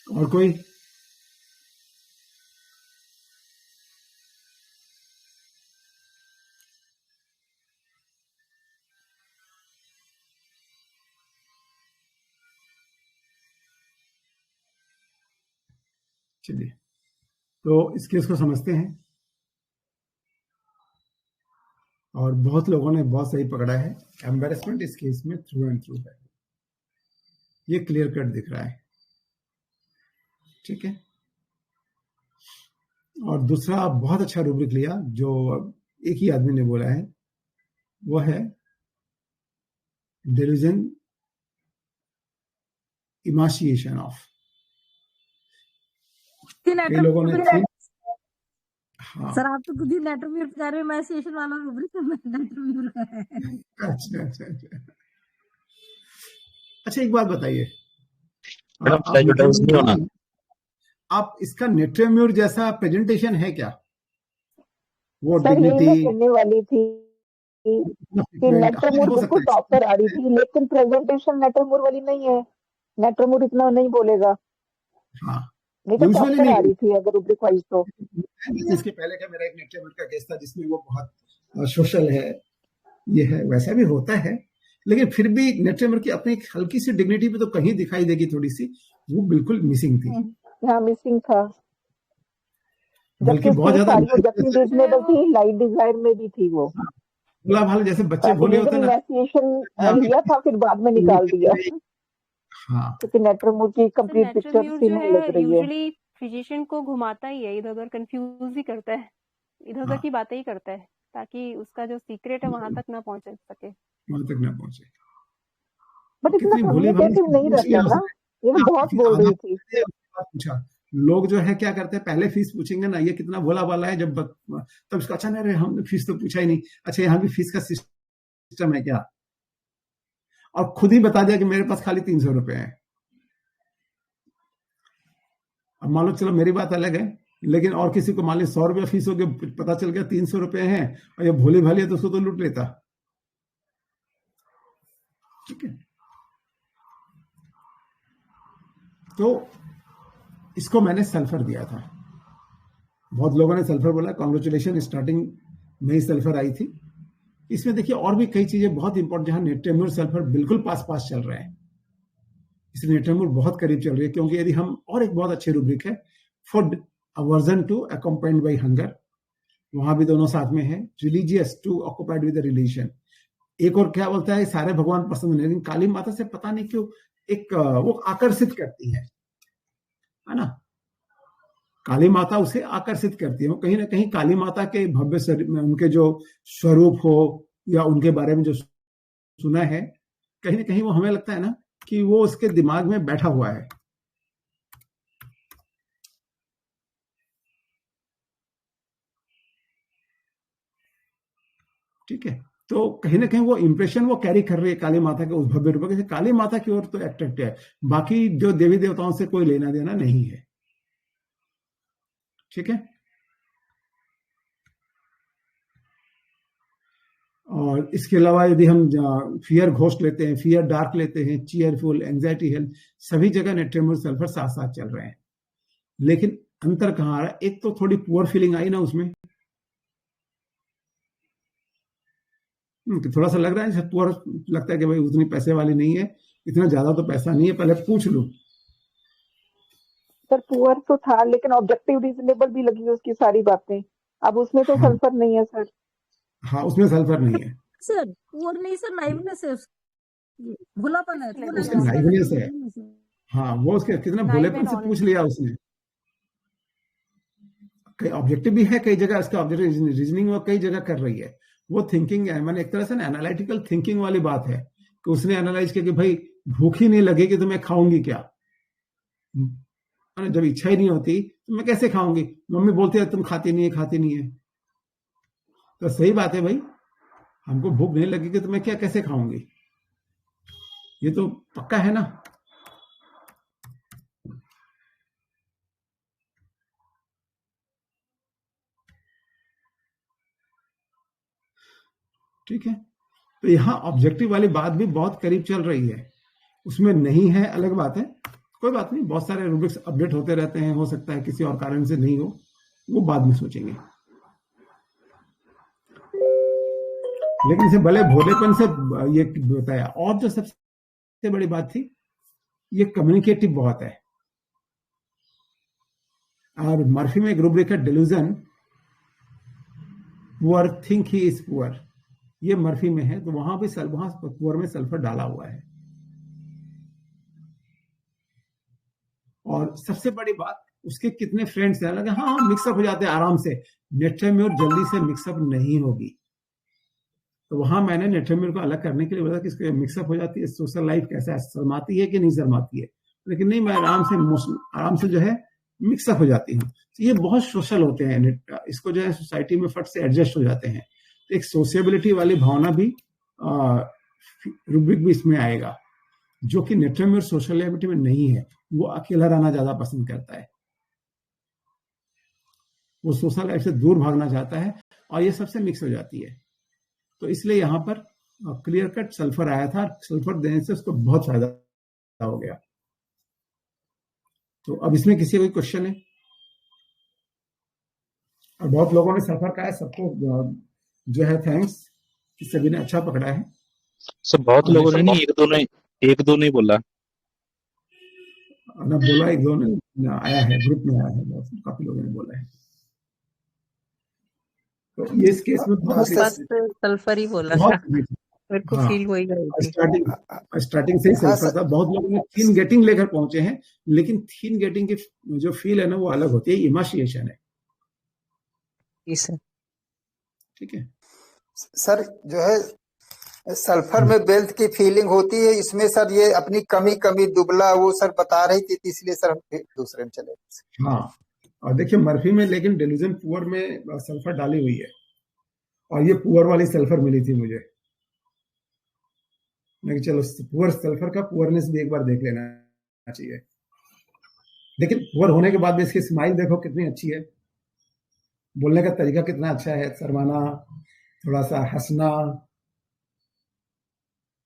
और कोई? चलिए, तो इस केस को समझते हैं, और बहुत लोगों ने बहुत सही पकड़ा है। एम्बैरेसमेंट इस केस में थ्रू एंड थ्रू है, ये क्लियर कट दिख रहा है। ठीक है। और दूसरा बहुत अच्छा रूब्रिक लिया जो एक ही आदमी ने बोला है, वो है डिल्यूजन इमाशिएशन ऑफ। कई लोगों ने हाँ। सर आप तो खुद ही नेट्राम्यूर बता रहे हो, इमाशिएशन वाला रूब्रिक नेट्राम्यूर है। अच्छा। अच्छा एक बात बताइए, आप इसका नेट्राम्यूर जैसा प्रेजेंटेशन है क्या? वो डिग्निटी करने वाली थी कि नेट्राम्यूर बिल्कुल प्रॉपर आ रही थी, लेकिन प्रेजेंटेशन नेट्राम्यूर वाली नहीं है। नेट्राम्यूर इतना नहीं बोलेगा। हाँ, नहीं तो प्रॉपर आ रही थी अगर रूब्रिक वाइज तो। इसके पहले का मेरा एक नेट्राम्यूर का केस था जिसमें वो बहुत सोशल है, ये है, वैसा भी होता है, लेकिन फिर भी नेट्राम्यूर की अपनी हल्की सी डिग्निटी भी तो कहीं दिखाई देगी थोड़ी सी, वो बिल्कुल मिसिंग थी। हाँ मिसिंग था, बल्कि बहुत ज्यादा रीजनेबल थी, लाइट डिजायर में भी थी वो। भोला भाला जैसे बच्चे भोले होते हैं ना, लिया था फिर बाद में निकाल दिया। हाँ, क्योंकि नेट्राम्यूर की कंप्लीट पिक्चर सी नहीं लग रही है। यूजुअली फिजिशियन को घुमाता ही है, इधर उधर कंफ्यूज ही करता है, इधर उधर की बातें ही करता है, ताकि उसका जो सीक्रेट है वहां तक ना पहुंच सके, वहां तक ना पहुंचे। बट इतना कम्युनिकेटिव नहीं रहता ना, ये बहुत बोल रही थी। पूछा, लोग जो है क्या करते हैं, पहले फीस पूछेंगे ना, ये कितना भोला भाला है, जब तब इसका अच्छा नहीं, हमने फीस तो पूछा ही नहीं, अच्छा यहाँ भी फीस का सिस्टम है क्या, और खुद ही बता दिया कि मेरे पास खाली 300 रुपए है। अब मान लो चलो मेरी बात अलग है, लेकिन और किसी को मान लो 100 रुपया फीस हो गया, पता चल गया 300 रुपए है, और ये भोली भाली है तो उसको तो लूट लेता। ठीक है, तो इसको मैंने सल्फर दिया था, बहुत लोगों ने सल्फर बोला, कांग्रेचुलेशन, स्टार्टिंग में ही सल्फर आई थी। इसमें देखिए और भी कई चीजें बहुत इंपॉर्टेंट, जहां नेट्राम्यूर सल्फर बिल्कुल पास चल रहे हैं। इसलिए नेट्रेमोर बहुत करीब चल रही है, क्योंकि यदि हम, और एक बहुत अच्छी रूब्रिक है, food aversion to accompanied by hunger, वहां भी दोनों साथ में है। Religious to occupied with religion. एक और क्या बोलता है, सारे भगवान पसंद नहीं, लेकिन काली माता से पता नहीं क्यों एक वो आकर्षित करती है ना, काली माता उसे आकर्षित करती है। वो कहीं ना कहीं काली माता के भव्य शरीर में उनके जो स्वरूप हो या उनके बारे में जो सुना है, कहीं ना कहीं वो हमें लगता है ना कि वो उसके दिमाग में बैठा हुआ है। ठीक है, तो कहीं ना कहीं वो इंप्रेशन वो कैरी कर रही है काली माता के उस भव्य रूप से। काली माता की ओर तो अट्रैक्ट है, बाकी जो देवी देवताओं से कोई लेना देना नहीं है। ठीक है, और इसके अलावा यदि हम फियर घोस्ट लेते हैं, फियर डार्क लेते हैं, चीयरफुल, एंजाइटी, हेल्थ, सभी जगह नेट्रेमोर सल्फर साथ साथ चल रहे हैं। लेकिन अंतर कहाँ आ रहा है? एक तो थोड़ी पुअर फीलिंग आई ना उसमें, थोड़ा सा लग रहा है, पुअर लगता है कि भाई उतनी पैसे वाली नहीं है, इतना ज्यादा तो पैसा नहीं है, पहले पूछ लो। सर पुअर तो था, लेकिन ऑब्जेक्टिव रीजनेबल भी लगी उसकी सारी बातें। अब उसमें तो सल्फर नहीं है सर। हाँ, उसमें सल्फर नहीं है सर, पुअर नहीं सर, नाइवनेस है, भोलापन है, उसके नाइवनेस है। हाँ, वो उसके कितना भोलेपन से पूछ लिया उसने। कई ऑब्जेक्टिव भी है, कई जगह उसका ऑब्जेक्टिव रीजनिंग वो कई जगह कर रही है। वो थिंकिंग है, मैंने एक तरह से ना एनालिटिकल थिंकिंग वाली बात है कि उसने एनालाइज किया कि भाई भूख ही नहीं लगेगी तो मैं खाऊंगी क्या, जब इच्छा ही नहीं होती तो मैं कैसे खाऊंगी। मम्मी बोलती है तुम खाती नहीं है, खाती नहीं है, तो सही बात है भाई, हमको भूख नहीं लगेगी तो मैं क्या कैसे खाऊंगी, ये तो पक्का है ना। ठीक है, तो यहां ऑब्जेक्टिव वाली बात भी बहुत करीब चल रही है, उसमें नहीं है अलग बात है, कोई बात नहीं, बहुत सारे रूब्रिक्स अपडेट होते रहते हैं, हो सकता है किसी और कारण से नहीं हो, वो बाद में सोचेंगे। लेकिन इसे भले भोलेपन से ये बताया। और जो सबसे बड़ी बात थी, ये कम्युनिकेटिव बहुत है। और मर्फी में एक रूब्रिक है delusion, poor think he is poor, ये मर्फी में है, तो वहां भी वहां पुअर में सल्फर डाला हुआ है। और सबसे बड़ी बात, उसके कितने फ्रेंड्स हैं, लगे हाँ मिक्सअप हो जाते हैं आराम से, नेट्रेमोर जल्दी से मिक्सअप नहीं होगी। तो वहां मैंने नेट्रेमोर को अलग करने के लिए बोला कि इसके मिक्सअप हो जाती है, सोशल लाइफ कैसा है, शर्माती है कि नहीं शर्माती है, लेकिन नहीं, मैं आराम से जो है मिक्सअप हो जाती हूँ। तो ये बहुत सोशल होते हैं, इसको जो है सोसाइटी में फट से एडजस्ट हो जाते हैं। तो एक सोशियबिलिटी वाली भावना भी रूब्रिक भी इसमें आएगा, जो कि नेट्रेमोर सोशलिटी में नहीं है। वो अकेला रहना ज्यादा पसंद करता है, वो सोशल लाइफ से दूर भागना चाहता है, और ये सबसे मिक्स हो जाती है। तो इसलिए यहां पर क्लियर कट सल्फर आया था, सल्फर देने से उसको बहुत फायदा हो गया। तो अब इसमें किसी कोई क्वेश्चन है? और बहुत लोगों ने सल्फर का है, सबको जो है थैंक्स, सभी ने अच्छा पकड़ा है। सब बहुत लोगों ने नहीं, एक दो नहीं बोला ना, बोला एक दो ने आया है, ग्रुप में आया है, बहुत काफी लोगों ने बोला है। तो ये इस केस में सल्फर ही बोला था, मेरे को फील वही स्टार्टिंग से ही सल्फर था। बहुत लोगों ने थीन गेटिंग लेकर पहुंचे हैं, लेकिन थीन गेटिंग की जो फील है ना, वो अलग होती है, इमाशिएशन है। ठीक है सर, जो है सल्फर में वेल्थ की फीलिंग होती है, इसमें सर ये अपनी कमी दुबला वो सर बता रही थी, इसलिए सर हम दूसरे में चले। हाँ, और देखिए मर्फी में लेकिन डेल्यूजन पुअर में सल्फर डाली हुई है, और ये पुअर वाली सल्फर मिली थी मुझे। लेकिन चलो, पुअर सल्फर का पुअरनेस भी एक बार देख लेना चाहिए। लेकिन पुअर होने के बाद भी इसकी स्माइल देखो कितनी अच्छी है, बोलने का तरीका कितना अच्छा है, शर्माना, थोड़ा सा हंसना,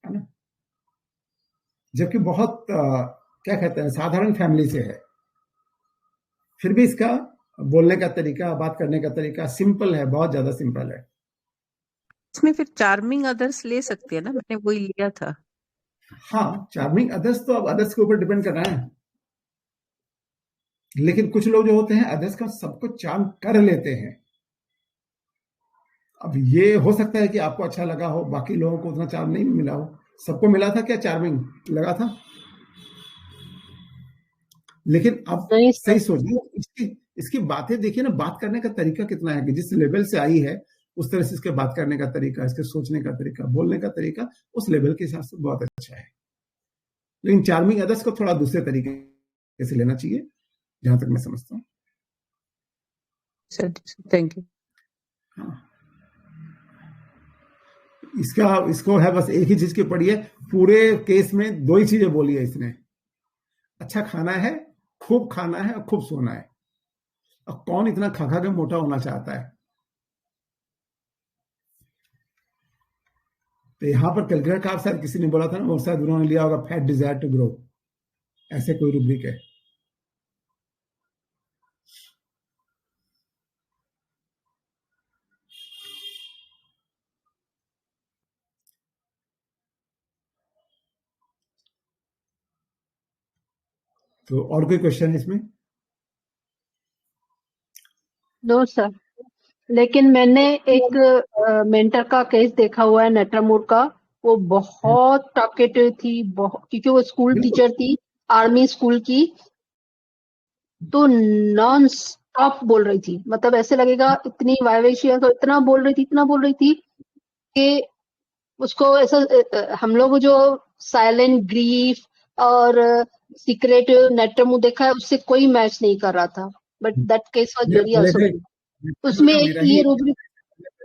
है ना। जबकि बहुत क्या कहते हैं, साधारण फैमिली से है, फिर भी इसका बोलने का तरीका, बात करने का तरीका सिंपल है, बहुत ज्यादा सिंपल है। इसमें फिर चार्मिंग अदर्स ले सकते हैं ना, मैंने वही लिया था। हाँ, चार्मिंग अदर्स तो अब अदर्स के ऊपर डिपेंड कर रहा है, लेकिन कुछ लोग जो होते हैं अदर्स का सबको चार्म कर लेते हैं। अब ये हो सकता है कि आपको अच्छा लगा हो, बाकी लोगों को उतना चार्म नहीं मिला हो। सबको मिला था क्या चार्मिंग लगा था? लेकिन अब नहीं सही सर। सोचिए, इसकी बातें देखिए ना, बात करने का तरीका कितना है कि जिस लेवल से आई है उस तरह से इसके बात करने का तरीका, इसके सोचने का तरीका, बोलने का तरीका उस लेवल के हिसाब से बहुत अच्छा है। लेकिन चार्मिंग अदर्स को थोड़ा दूसरे तरीके से लेना चाहिए, जहां तक मैं समझता हूँ। Sir thank you. हाँ, इसको है बस एक ही चीज की पड़ी है, पूरे केस में 2 ही चीजें बोली है इसने, अच्छा खाना है, खूब खाना है और खूब सोना है। अब कौन इतना खा खा के मोटा होना चाहता है? तो यहां पर कैलकुलेट का शायद किसी ने बोला था ना, वो शायद उन्होंने लिया होगा फैट डिजायर टू ग्रो, ऐसे कोई रूब्रिक है। तो और कोई क्वेश्चन है इसमें? नो सर, लेकिन मैंने एक मेंटर का केस देखा हुआ है नेट्रामूर का, वो बहुत टॉकेटिव थी, बहुत, क्योंकि वो स्कूल टीचर थी आर्मी स्कूल की, तो नॉन स्टॉप बोल रही थी, मतलब ऐसे लगेगा इतनी वाइवेशियस और इतना बोल रही थी कि उसको ऐसा हम लोग जो साइलेंट ग्रीफ और सीक्रेट नेट्रामूर देखा है उससे कोई मैच नहीं कर रहा था, but that case was very also, उसमें एक ये रूब्रिक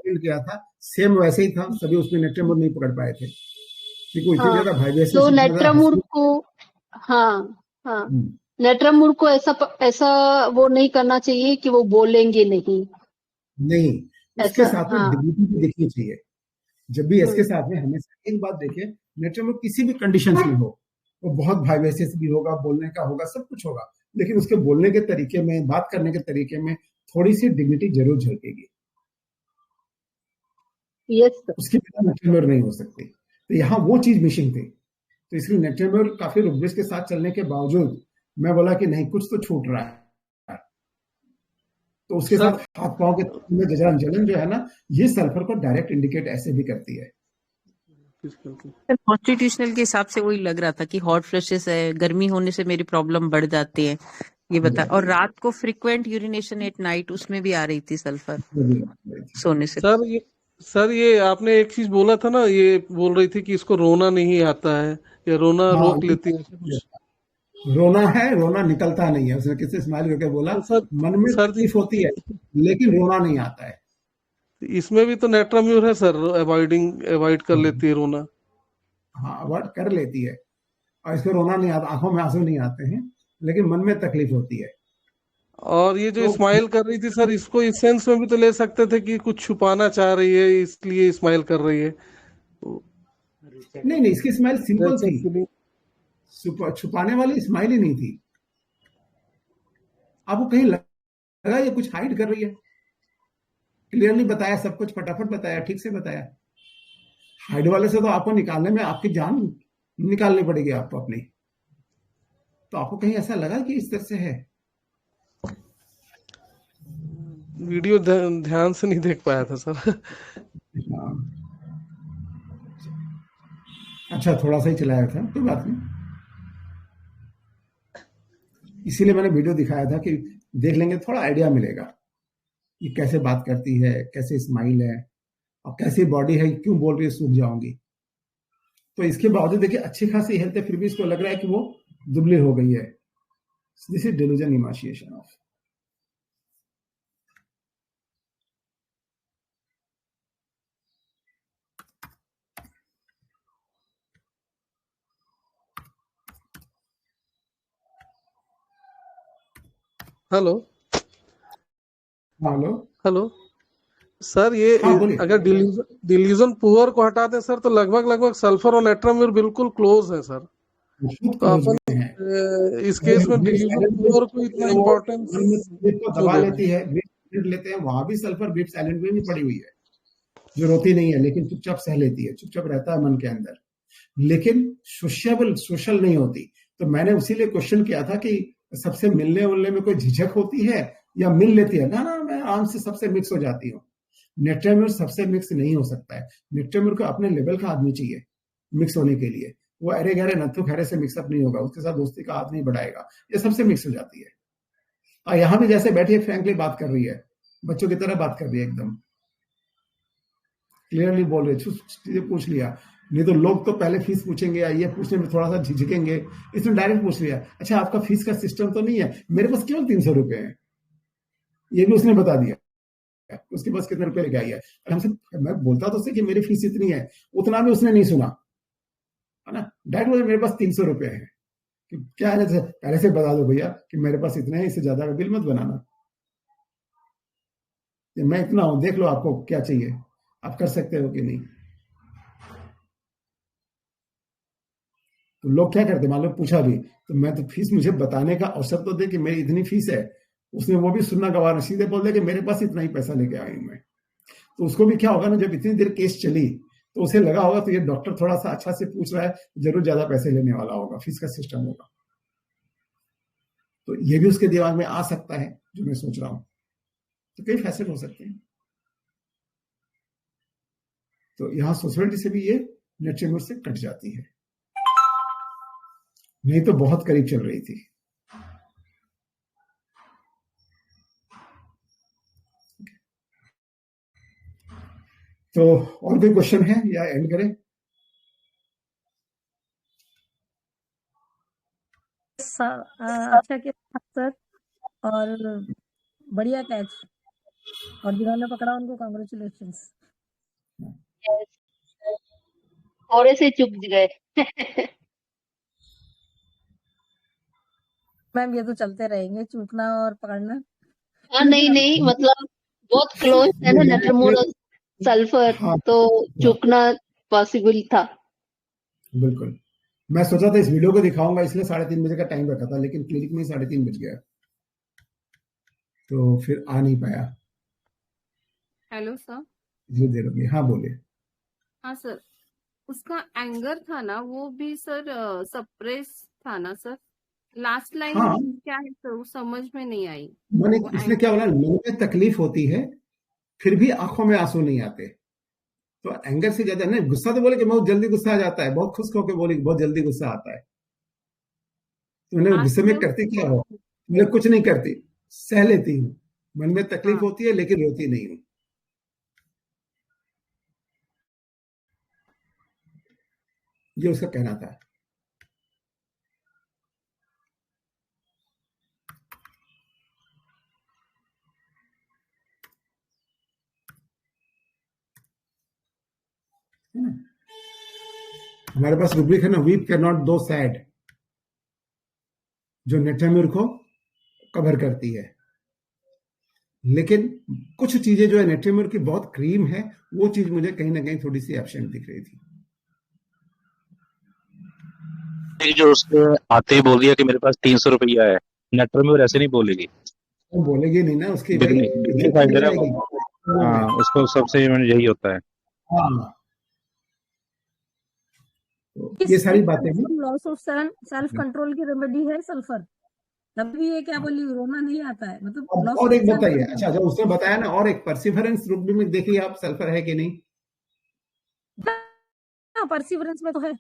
किया था, सेम वैसे ही था, सभी उसमें नेट्रामूर नहीं पकड़ पाए थे क्योंकि इतनी ज्यादा वाइब्रेशन। तो नेट्रामूर को हाँ नेट्रामूर को ऐसा वो नहीं करना चाहिए कि वो बोलेंगे नहीं, उसके साथ में डिग्निटी भी देखनी चाहिए। जब भी इसके साथ में हमेशा एक बात देखिए, नेट्रामूर किसी भी कंडीशन में हो, वो बहुत वाइब्रेशियस भी होगा, बोलने का होगा, सब कुछ होगा, लेकिन उसके बोलने के तरीके में, बात करने के तरीके में थोड़ी सी डिग्निटी जरूर झलकेगी। यस उसके बिना नेट्रामूर नहीं हो सकती। तो यहाँ वो चीज मिसिंग थी, तो इसलिए नेट्रामूर काफी रूब्रिक्स के साथ चलने के बावजूद मैं बोला कि नहीं, कुछ तो छूट रहा है। तो उसके साथ हाथ पांव के जलन जो है ना, ये सल्फर को डायरेक्ट इंडिकेट ऐसे भी करती है। कॉन्स्टिट्यूशनल के हिसाब से वही लग रहा था कि हॉट फ्लशेस है, गर्मी होने से मेरी प्रॉब्लम बढ़ जाती है, ये बता। और रात को फ्रीक्वेंट यूरिनेशन एट नाइट, उसमें भी आ रही थी सल्फर सोने से। सर ये आपने एक चीज बोला था ना, ये बोल रही थी कि इसको रोना नहीं आता है या रोना रोक लेती है कुछ। रोना है, रोना निकलता नहीं है। उसने किसी स्माइल करके बोला, मन में तकलीफ होती है लेकिन रोना नहीं आता है। इसमें भी तो नेट्राम्यूर है सर, अवॉइड कर लेती है रोना। हाँ, अवॉइड कर लेती है और इसको रोना नहीं आता, आंखों में आंसू नहीं आते हैं, लेकिन मन में तकलीफ होती है। और ये जो स्माइल कर रही थी सर, इसको इस सेंस में भी तो ले सकते थे कि कुछ छुपाना चाह रही है इसलिए स्माइल कर रही है। नहीं, इसकी स्माइल सिंपल थी, छुपाने वाली स्माइल ही नहीं थी। आपको कहीं लगा ये कुछ हाइड कर रही है? क्लियरली बताया, सब कुछ फटाफट बताया, ठीक से बताया। हाइड वाले से तो आपको निकालने में आपकी जान निकालनी पड़ेगी आपको अपनी। तो आपको कहीं ऐसा लगा कि इस तरह से है? वीडियो ध्यान से नहीं देख पाया था सर। अच्छा, थोड़ा सा ही चलाया था, तो बात नहीं, इसीलिए मैंने वीडियो दिखाया था कि देख लेंगे, थोड़ा आइडिया मिलेगा कि कैसे बात करती है, कैसे स्माइल है और कैसी बॉडी है, क्यों बोल रही है सूख जाऊंगी। तो इसके बावजूद देखिए अच्छी खासी हेल्थ है, फिर भी इसको लग रहा है कि वो दुबली हो गई है। This is delusion emaciation of. Hello sir, ये अगर डिल्यूजन पुअर को हटा दें सर, तो लगभग सल्फर और नेट्राम्यूर बिल्कुल क्लोज है सर। तो अपन इस केस में डिल्यूजन पुअर को इतना इम्पोर्टेंस दबा लेती है, लेते हैं, वहां भी सल्फर बीट साइलेंट में भी पड़ी हुई है, जो रोती नहीं है लेकिन चुपचाप सह लेती है, चुपचाप रहता है मन के अंदर। लेकिन सोशल नहीं होती। तो मैंने उसीलिए क्वेश्चन किया था कि सबसे मिलने उलने में कोई झिझक होती है या मिल लेती है? ना, मैं आराम से सबसे मिक्स हो जाती हूँ। नेट्रेम्योर सबसे मिक्स नहीं हो सकता है। नेट्रेम्योर को अपने लेवल का आदमी चाहिए मिक्स होने के लिए। वो अरे गहरे नत्थु खैरे से मिक्सअप नहीं होगा, उसके साथ दोस्ती का हाथ नहीं बढ़ाएगा, ये सबसे मिक्स हो जाती है। और यहाँ भी जैसे बैठी है फ्रैंकली बात कर रही है, बच्चों की तरह बात कर रही है, एकदम क्लियरली बोल रही है, चीजें पूछ लिया। नहीं तो लोग तो पहले फीस पूछेंगे या ये पूछने में थोड़ा सा झिझकेंगे, इसने डायरेक्ट पूछ लिया, अच्छा आपका फीस का सिस्टम तो नहीं है? मेरे पास केवल 300 रुपए है, ये भी उसने बता दिया। उसके पास कितने रुपए लेके आई है? हमसे मैं बोलता तो उससे कि मेरी फीस इतनी है, उतना भी उसने नहीं सुना, है ना। डायरेक्ट बोले मेरे पास 300 रुपए है। कि क्या है, पहले से बता दो भैया कि मेरे पास इतने है, इससे ज्यादा का बिल मत बनाना, मैं इतना हूं, देख लो आपको क्या चाहिए, आप कर सकते हो कि नहीं। तो लोग क्या करते, मान लो पूछा भी तो मैं तो फीस मुझे बताने का अवसर तो दे कि मेरी इतनी फीस है। उसने वो भी सुनना गवार, सीधे बोल दे कि मेरे पास इतना ही पैसा लेके आई हूं मैं। तो उसको भी क्या होगा ना, जब इतनी देर केस चली तो उसे लगा होगा तो ये डॉक्टर थोड़ा सा अच्छा से पूछ रहा है, जरूर ज्यादा पैसे लेने वाला होगा, फीस का सिस्टम होगा। तो ये भी उसके दिमाग में आ सकता है जो मैं सोच रहा हूं। तो कई फैसेट हो सकते हैं। तो यहां सोसाइटी से भी ये नेट्रेम्योर से कट जाती है, नहीं तो बहुत करीब चल रही थी। तो और कोई क्वेश्चन है या एंड करें? अच्छा किया सर, और बढ़िया कैच, और जिन्होंने पकड़ा उनको कांग्रेचुलेशंस। थोड़े से चुक गए। मैम ये तो चलते रहेंगे, चूकना और पकड़ना। हाँ नहीं मतलब बहुत क्लोज है ना नेट्रेम्योर और सल्फर, हाँ, तो चूकना पॉसिबल था। बिल्कुल। मैं सोचा था इस वीडियो को दिखाऊंगा, इसलिए 3:30 बजे का टाइम रखा था, लेकिन क्लिनिक में 3:30 बज गया, तो फिर आ नहीं पाया। Hello sir. इतनी देर हो गई। हाँ बोलिए। हाँ सर, उसका एंगर था ना, वो भी सर सप्रेस था ना सर? लास्ट लाइन हाँ, क्या है सर, वो समझ में नहीं आई। मैंने वो इसने क्या बोला, मन में तकलीफ होती है फिर भी आंखों में आंसू नहीं आते। तो एंगर से ज्यादा नहीं, गुस्सा तो बोले कि बहुत जल्दी गुस्सा आ जाता है, बहुत खुश होकर बोले बहुत जल्दी गुस्सा आता है। तो मैंने गुस्से में करती क्या हो, मैं कुछ नहीं करती, सह लेती हूँ। मन में तकलीफ होती है लेकिन रोती नहीं हूँ। ये उसका कहना था। हमारे पास रूब्रिक है ना, वीप कैन नॉट दो सैड, जो नेट्रेम्योर को कवर करती है। लेकिन कुछ चीजें जो है नेट्रेम्योर की बहुत क्रीम है, वो चीज मुझे कहीं ना कहीं थोड़ी सी एब्सेंट दिख रही थी। जो उसके आते ही बोल दिया कि मेरे पास 300 रुपया है, नेट्रेम्योर ऐसे नहीं बोलेगी, वो बोलेगी नहीं ना, उसकी हाँ, उसको सबसे यही होता है। हाँ, तो ये सारी बातें हैं। लॉस ऑफ सेल्फ कंट्रोल की रेमेडी है सल्फर। तभी ये क्या बोली, रोना नहीं आता है, मतलब और एक बताइए, अच्छा जब उसने बताया ना, और एक परसिवरेंस रूब्रिक में देखिए आप, सल्फर है कि नहीं? हाँ, परसिवरेंस में तो है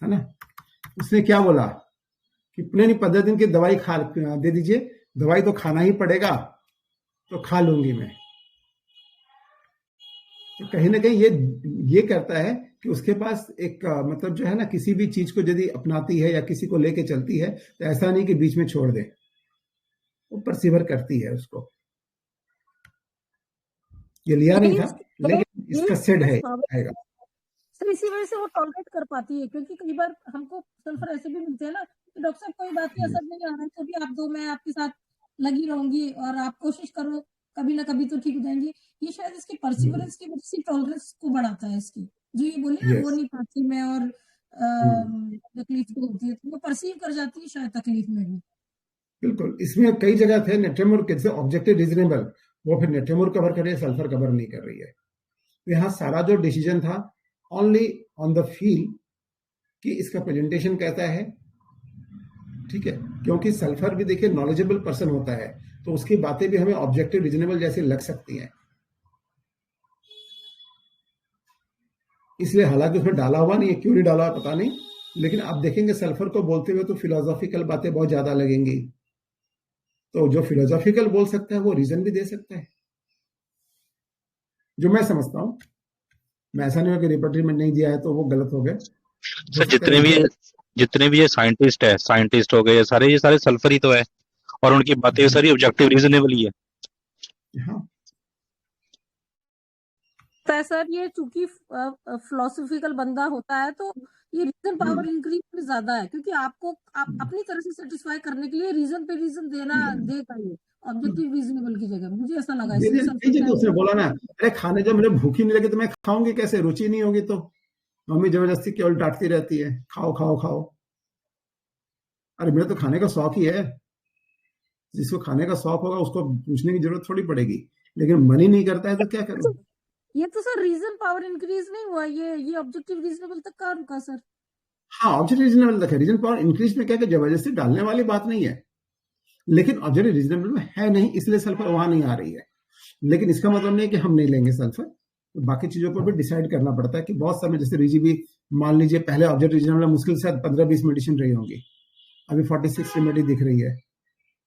ना। उसने क्या बोला कि नहीं 15 दिन की दवाई खा दे दीजिए, दवाई तो खाना ही पड़ेगा, तो खा लूंगी मैं। तो कहीं ना कहीं ये करता है कि उसके पास एक मतलब जो है ना, किसी भी चीज को यदि अपनाती है या किसी को लेके चलती है तो ऐसा नहीं कि बीच में छोड़ दे, वो परसिवर करती है उसको। ये लिया नहीं था, लेकिन इसका सेड है आएगा। सर इसी वजह से वो टॉलरेट कर पाती है, क्योंकि कई बार हमको सल्फर ऐसे भी मिलते हैं ना कि डॉक्टर साहब कोई बात नहीं, असर नहीं आ रहा है तो भी आप दो, मैं आपके साथ लगी रहूंगी और आप कोशिश करो, कभी ना कभी तो ठीक हो जाएंगी। ये शायद इसकी परसिवरेंस की वजह से टॉलरेंस को बढ़ाता है इसकी, जो ये बोली ना वो नहीं पाती में और तकलीफ तो होती है, तो वो परसीव कर जाती है शायद तकलीफ में भी। बिल्कुल, इसमें कई जगह थे नेट्रेम्योर कैसे ऑब्जेक्टिव रीजनेबल, वो फिर नेट्रेम्योर कवर कर रही है, सल्फर कवर नहीं कर रही है। तो यहाँ सारा जो डिसीजन था ओनली ऑन द फील कि इसका प्रेजेंटेशन कैसा है, ठीक है, क्योंकि सल्फर भी देखिए नॉलेजेबल पर्सन होता है, तो उसकी बातें भी हमें ऑब्जेक्टिव रीजनेबल जैसी लग सकती हैं। इसलिए हालांकि उसमें डाला हुआ नहीं है, क्यों नहीं डाला हुआ पता नहीं, लेकिन आप देखेंगे सल्फर को बोलते हुए तो फिलोसॉफिकल बातें बहुत ज्यादा लगेंगी। तो जो फिलोसॉफिकल बोल सकता है वो रीजन भी दे सकता है, जो मैं समझता हूं। मैं ऐसा नहीं हो कि रिपोर्टमेंट नहीं दिया है तो वो गलत हो गए। सर जितने भी ये साइंटिस्ट हो गए, ये सारे सल्फर ही तो है, और उनकी बातें सारी ऑब्जेक्टिव रीजनेबल ही है। हाँ सर ये चूंकि फिलोसॉफिकल बंदा होता है तो ये रीजन पावर इंक्रीज में ज्यादा है, क्योंकि आपको आप अपनी तरह से सेटिस्फाई करने के लिए रीजन पे रीजन देगा ये ऑब्जेक्टिव रीजनेबल की जगह। मुझे ऐसा लगा इसलिए उसने बोला ना, अरे खाने जब मुझे भूखी नहीं लगी तो मैं खाऊंगी कैसे, रुचि नहीं होगी तो मम्मी जबरदस्ती केवल डांटती रहती है, खाओ खाओ खाओ। अरे मेरे तो खाने का शौक ही है, जिसको खाने का शौक होगा उसको पूछने की जरूरत थोड़ी पड़ेगी, लेकिन मन ही नहीं करता है तो क्या करूं। ये तो सर रीजन पावर इंक्रीज नहीं हुआ, ये ऑब्जेक्टिव रीजनेबल तक का रुका सर। हाँ ऑब्जेक्टिव रीजनेबल तक है, रीजन पावर इंक्रीज में क्या जबरदस्ती डालने वाली बात नहीं है, लेकिन ऑब्जेक्टिव रीजनेबल में है नहीं, इसलिए सल्फर वहां नहीं आ रही है। लेकिन इसका मतलब नहीं है कि हम नहीं लेंगे सल्फर, तो बाकी चीजों पर भी डिसाइड करना पड़ता है कि बहुत समय, जैसे रीजी भी मान लीजिए पहले ऑब्जेक्टिव रीजनेबल मुश्किल से 15-20 मेडिसिन रही होंगी, अभी 46 रेमेडी दिख रही है,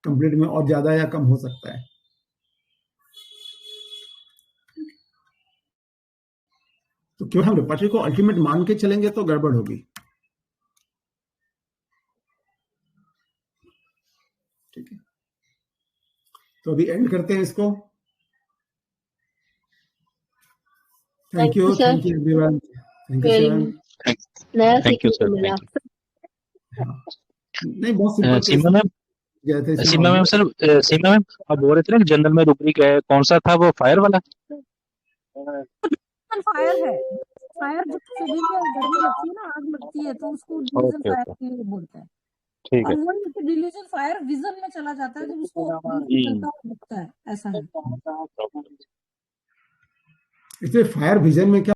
कंप्लीट में और ज्यादा या कम हो सकता है। तो क्यों हम रिपोर्टरी को अल्टीमेट मान के चलेंगे तो गड़बड़ होगी। ठीक है, तो अभी एंड करते हैं इसको। Thank you everyone, thank you sir, thank you sir. नहीं बहुत सिंपल। सीमा मैम सर, सीमा मैम आप बोल रहे थे ना जनरल में रुब्रिक है, कौन सा था वो, फायर वाला? फायर है, फायर जब शरीर में गर्मी लगती है ना, आग लगती है, तो उसको डिलीजन फायर के लिए बोलते हैं। ठीक है, और वो डिलीजन फायर विजन में चला जाता है जब उसको दिखता है, ऐसा है। इसलिए फायर विजन में क्या